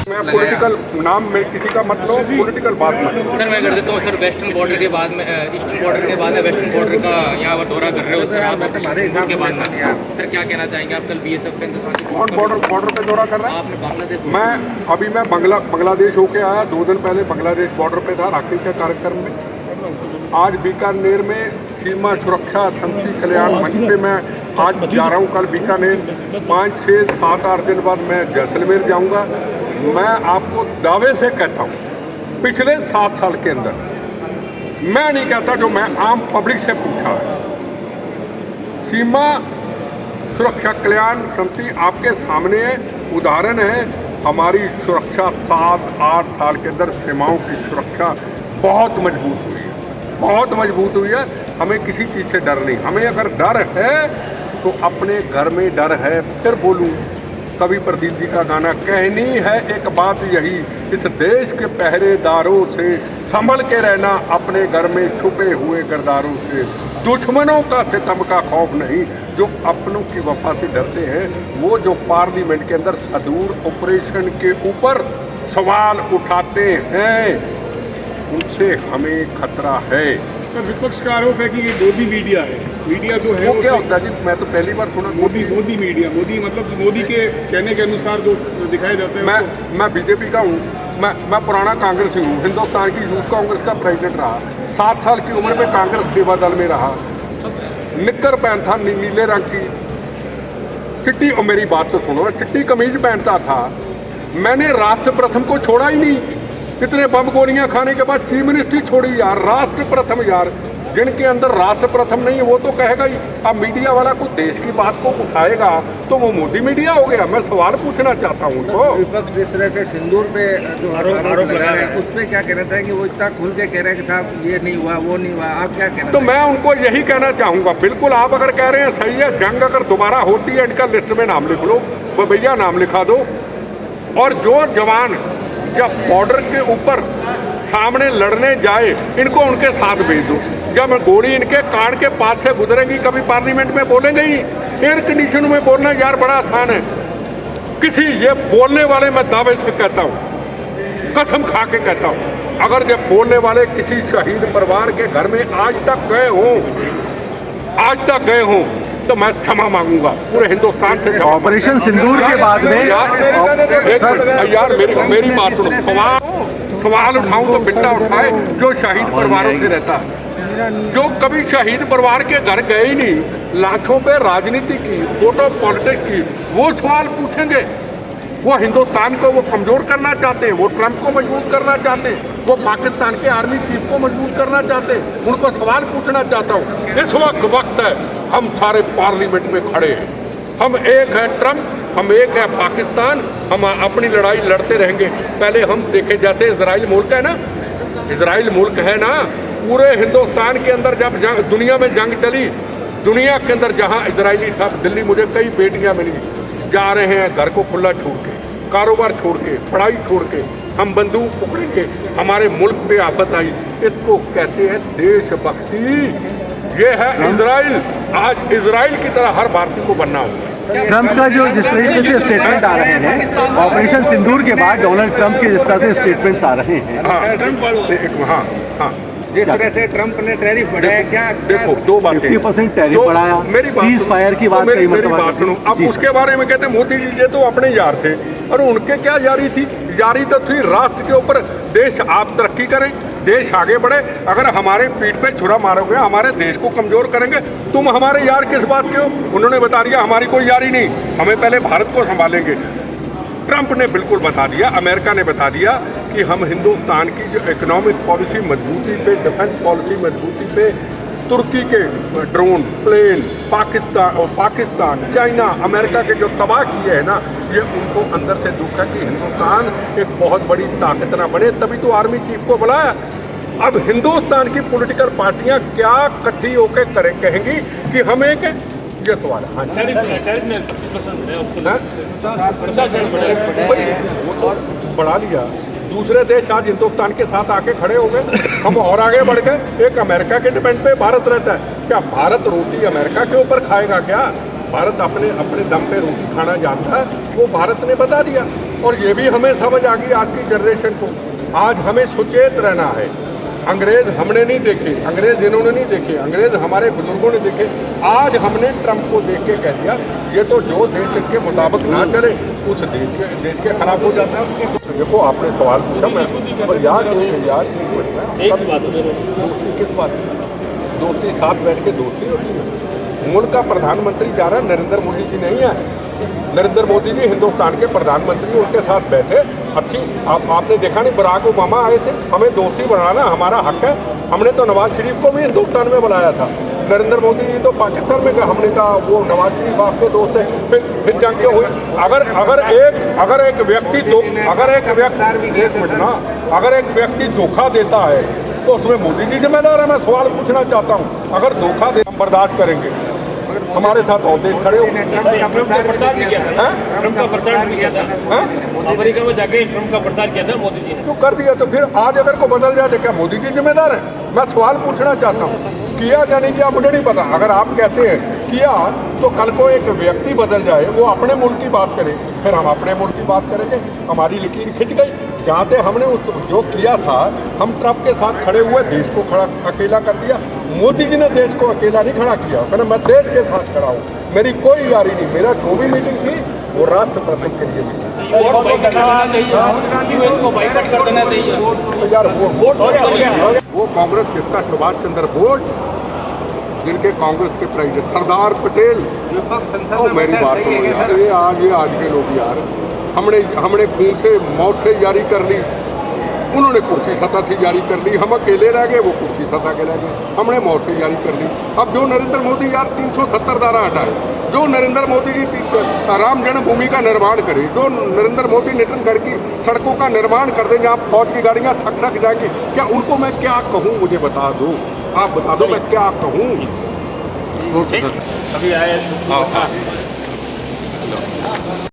मैं पॉलिटिकल नाम में किसी का मतलब पॉलिटिकल बात में सर मैं कर देता हूँ सर। वेस्टर्न बॉर्डर के बाद में ईस्टर्न बॉर्डर के बाद में वेस्टर्न बॉर्डर का यहाँ पर दौरा कर रहे हो सर आप के बाद में सर क्या कहना चाहेंगे आप? कल BSF का इंतजाम कौन बॉर्डर पे दौरा कर रहा है? आपने बांग्लादेश मैं बांग्लादेश होके आया 2 दिन पहले बांग्लादेश बॉर्डर पे था राखी के कार्यक्रम में। आज बीकानेर में सीमा सुरक्षा समिति कल्याण मंच पे मैं आज जा रहा हूँ। कल बीकानेर 5, 6, 7, 8 दिन बाद मैं जैसलमेर जाऊँगा। मैं आपको दावे से कहता हूँ पिछले 7 साल के अंदर मैं नहीं कहता, जो मैं आम पब्लिक से पूछा है, सीमा सुरक्षा कल्याण समिति आपके सामने उदाहरण है। हमारी सुरक्षा 7-8 साल के अंदर सीमाओं की सुरक्षा बहुत मजबूत हुई है, बहुत मजबूत हुई है। हमें किसी चीज़ से डर नहीं। हमें अगर डर है तो अपने घर में डर है। फिर बोलूँ, कवि प्रदीप जी का गाना, कहनी है एक बात यही, इस देश के पहरेदारों से संभल के रहना, अपने घर में छुपे हुए गरदारों से। दुश्मनों का सितम का खौफ नहीं, जो अपनों की वफा से डरते हैं। वो जो पार्लियामेंट के अंदर सदूर ऑपरेशन के ऊपर सवाल उठाते हैं, उनसे हमें खतरा है। सर विपक्ष का आरोप है कि ये मोदी मीडिया है। मीडिया जो है वो क्या होता है जी? मैं तो पहली बार सुना मोदी मीडिया। मोदी मतलब मोदी के कहने के अनुसार जो दिखाए जाते हैं। मैं बीजेपी का हूँ। मैं पुराना कांग्रेसी हूँ। हिंदुस्तान की यूथ कांग्रेस का प्रेसिडेंट रहा। 7 साल की उम्र में कांग्रेस सेवा दल में रहा। निक्कर पहन था नीले रंग की, चिट्टी, और मेरी बात तो सुनो, चिट्टी कमीज पहनता था। मैंने राष्ट्र प्रथम को छोड़ा ही नहीं। कितने बम गोलियां खाने के बाद चीफ मिनिस्ट्री छोड़ी यार। राष्ट्र प्रथम यार, जिनके अंदर राष्ट्र प्रथम नहीं है वो तो कहेगा ही। अब मीडिया वाला कोई देश की बात को उठाएगा तो वो मोदी मीडिया हो गया। मैं सवाल पूछना चाहता हूँ उनको। विपक्ष जिस तरह से सिंदूर पे जो आरोप लगा रहे हैं, उस पर क्या कहना चाहेंगे? वो इतना खुल के कह रहे हैं कि साहब ये नहीं हुआ, वो नहीं हुआ, आप क्या कहना? तो मैं उनको यही कहना चाहूँगा, बिल्कुल आप अगर कह रहे हैं सही है, जंग अगर दोबारा होती है इनका लिस्ट में नाम लिख लो, वो भैया नाम लिखा दो। और जो जवान जब बॉर्डर के ऊपर सामने लड़ने जाए, इनको उनके साथ भेज दो। जब गोली इनके कान के पास से गुजरेगी, कभी पार्लियामेंट में बोलेंगे ही। एयर कंडीशन में बोलना यार बड़ा आसान है। किसी ये बोलने वाले, मैं दावे से कहता हूँ, कसम खा के कहता हूँ, अगर जब बोलने वाले किसी शहीद परिवार के घर में आज तक गए हों तो मैं क्षमा मांगूंगा पूरे हिंदुस्तान से। ऑपरेशन सिंदूर के बाद में यार मेरी बात सुनो। सवाल उठाऊं तो बिट्टा उठाए जो शहीद परिवारों से रहता है, जो कभी शहीद परिवार के घर गए ही नहीं, लाशों पे राजनीति की, फोटो पॉलिटिक्स की, वो सवाल पूछेंगे। वो हिंदुस्तान को वो कमज़ोर करना चाहते हैं, वो ट्रंप को मजबूत करना चाहते हैं, वो पाकिस्तान के आर्मी चीफ को मजबूत करना चाहते हैं। उनको सवाल पूछना चाहता हूँ, इस वक्त है, हम सारे पार्लियामेंट में खड़े हैं। हम एक है ट्रंप, हम एक है पाकिस्तान। हम अपनी लड़ाई लड़ते रहेंगे। पहले हम देखे, जैसे इजराइल मुल्क है ना, इजराइल मुल्क है ना, पूरे हिंदुस्तान के अंदर जब दुनिया में जंग चली, दुनिया के अंदर जहाँ इजरायली था, दिल्ली मुझे कई बेटियाँ मिली, जा रहे हैं घर को खुला छोड़ के, कारोबार छोड़ के, पढ़ाई छोड़ के, हम बंदूक पकड़ेंगे, हमारे मुल्क पे आफत आई। इसको कहते हैं देशभक्ति। ये है इजराइल। आज इजराइल की तरह हर भारतीय को बनना होगा। ट्रंप का जो जिस तरीके से स्टेटमेंट आ रहे हैं, ऑपरेशन सिंदूर के बाद डोनाल्ड ट्रंप के जिस तरह से स्टेटमेंट्स आ रहे हैं, हाँ, जिस तरह से ट्रंप ने टैरिफ बढ़ाया, क्या देखो 2 बातें, 50% टैरिफ बढ़ाया, सीज फायर की बात कई मेरी बात सुनो। अब उसके बारे में कहते हैं मोदी जी ये तो अपने यार थे, और उनके क्या यारी थी? यारी तो थी राष्ट्र के ऊपर, देश आप तरक्की करें, देश आगे बढ़े। अगर हमारे पीठ पे छुरा मारोगे, हमारे देश को कमजोर करेंगे। तुम हमारे यार किस बात के हो? उन्होंने बता दिया हमारी कोई यारी नहीं, हमें पहले भारत को संभालेंगे। ट्रंप ने बिल्कुल बता दिया, अमेरिका ने बता दिया कि हम हिंदुस्तान की जो इकोनॉमिक पॉलिसी मजबूती पे, डिफेंस पॉलिसी मजबूती पे, तुर्की के drone, plane, Pakistan, China, America के जो तबाह किए हैं ना, ये उनको अंदर से दुख है कि हिंदुस्तान एक बहुत बड़ी ताकत ना बने। तभी तो आर्मी चीफ को बुलाया। अब हिंदुस्तान की पॉलिटिकल पार्टियां क्या इकट्ठी होकर कहेंगी कि हम एक है? ये सवाल है। वो तो बढ़ा लिया। दूसरे देश आज हिंदुस्तान के साथ आके खड़े हो गए, हम और आगे बढ़ गए। एक अमेरिका के डिपेंड पे भारत रहता है। क्या भारत रोटी अमेरिका के ऊपर खाएगा क्या? भारत अपने दम पे रोटी खाना जानता है, वो भारत ने बता दिया। और ये भी हमें समझ आ गई आज की जनरेशन को। आज हमें सुचेत रहना है। अंग्रेज हमने नहीं देखे, अंग्रेज इन्होंने नहीं देखे, अंग्रेज हमारे बुजुर्गों ने देखे। आज हमने ट्रंप को देख के कह दिया ये तो जो देश इसके मुताबिक ना चले उस देश के खिलाफ हो जाता है। देखो आपने सवाल पूछा, मैं पर यार दोस्ती किस बात की? दोस्ती साथ बैठ के दोस्ती होती है। मुल्क का प्रधानमंत्री जा रहा है, नरेंद्र मोदी जी नहीं है। नरेंद्र मोदी जी हिंदुस्तान के प्रधानमंत्री, उनके साथ बैठे अच्छी आपने देखा नहीं, बराक ओबामा आए थे। हमें दोस्ती बनाना हमारा हक है। हमने तो नवाज शरीफ को भी हिंदुस्तान में बुलाया था। नरेंद्र मोदी जी तो पाकिस्तान में गए, हमने कहा वो नवाज शरीफ आपके दोस्त है। फिर जंग क्यों हुई? अगर एक व्यक्ति अगर एक व्यक्ति धोखा देता है तो उसमें मोदी जी जिम्मेदार है। मैं सवाल पूछना चाहता हूँ, अगर धोखा दे हम बर्दाश्त करेंगे, हमारे साथ और देश खड़े हो। ट्रम्प का प्रचार भी किया था, ट्रम्प का प्रचार भी किया था, अमेरिका में जाके ट्रम्प का प्रचार किया था मोदी जी ने। तो कर दिया, तो फिर आज अगर को बदल जाए तो क्या मोदी जी जिम्मेदार है? मैं सवाल पूछना चाहता हूँ, किया या नहीं किया मुझे नहीं पता। अगर आप कहते हैं किया तो कल को एक व्यक्ति बदल जाए, वो अपने मुल्क की बात करे, फिर हम अपने मुल्क की बात करेंगे। हमारी लकीर खिंच गई। चाहते हमने उस जो किया था, हम ट्रम्प के साथ खड़े हुए, देश को खड़ा अकेला कर दिया। मोदी जी ने देश को अकेला नहीं खड़ा किया, मैंने मैं देश के साथ खड़ा हूँ। मेरी कोई यारी नहीं, मेरा जो भी मीटिंग थी वो राष्ट्रप्रति के लिए थी। यार वो कांग्रेस जिसका सुभाष चंद्र बोस, जिनके कांग्रेस के प्रेसिडेंट सरदार पटेल, और मेरी बात सुनो यार, ये आज के लोग यार, हमने खून से मौत से जारी कर ली, उन्होंने कुर्सी सत्ता से जारी कर ली, हम अकेले रह गए, वो कुर्सी सत्ता के रह गए, हमने मौत से जारी कर ली। अब जो नरेंद्र मोदी यार 370 धारा हटाए, जो नरेंद्र मोदी जी राम जन्मभूमि का निर्माण करे, जो नरेंद्र मोदी नितिनगढ़ की सड़कों का निर्माण कर दें जहाँ फौज की गाड़ियाँ ठक जाएंगी, क्या उनको मैं क्या कहूँ? मुझे बता दो, आप बता दो मैं क्या कहूँ? अभी आए